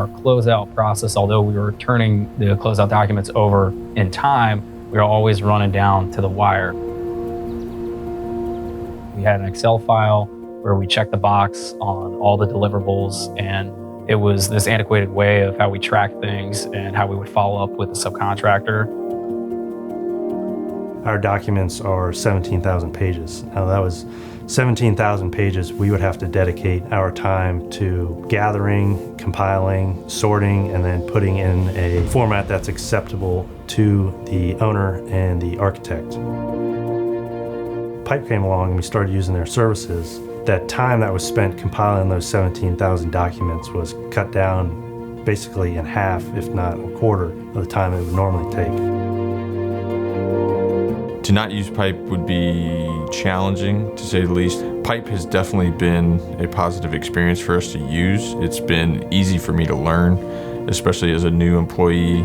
our closeout process, although we were turning the closeout documents over in time, we were always running down to the wire. We had an Excel file where we checked the box on all the deliverables, and it was this antiquated way of how we track things and how we would follow up with the subcontractor. Our documents are 17,000 pages. Now that was 17,000 pages we would have to dedicate our time to gathering, compiling, sorting, and then putting in a format that's acceptable to the owner and the architect. Pipe came along and we started using their services. That time that was spent compiling those 17,000 documents was cut down basically in half, if not a quarter, of the time it would normally take. To not use Pipe would be challenging, to say the least. Pipe has definitely been a positive experience for us to use. It's been easy for me to learn, especially as a new employee.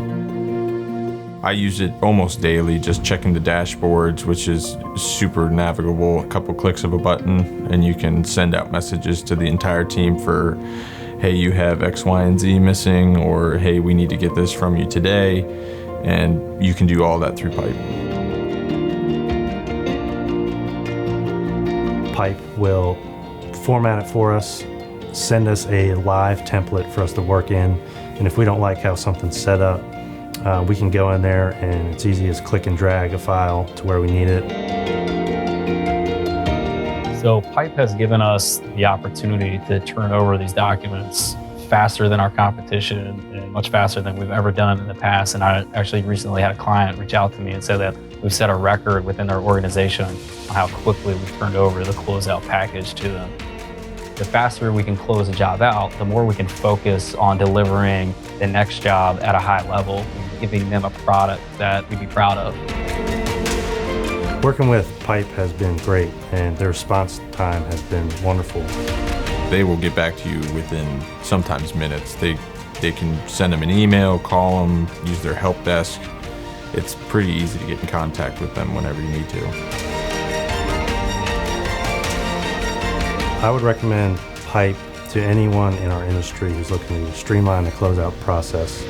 I use it almost daily, just checking the dashboards, which is super navigable. A couple clicks of a button, and you can send out messages to the entire team for, hey, you have X, Y, and Z missing, or hey, we need to get this from you today. And you can do all that through Pipe. Pipe will format it for us, send us a live template for us to work in, and if we don't like how something's set up, we can go in there and it's easy as click and drag a file to where we need it. So Pipe has given us the opportunity to turn over these documents faster than our competition and much faster than we've ever done in the past. And I actually recently had a client reach out to me and say that we've set a record within their organization on how quickly we've turned over the closeout package to them. The faster we can close a job out, the more we can focus on delivering the next job at a high level and giving them a product that we'd be proud of. Working with Pipe has been great, and their response time has been wonderful. They will get back to you within sometimes minutes. They can send them an email, call them, use their help desk. It's pretty easy to get in contact with them whenever you need to. I would recommend Pipe to anyone in our industry who's looking to streamline the closeout process.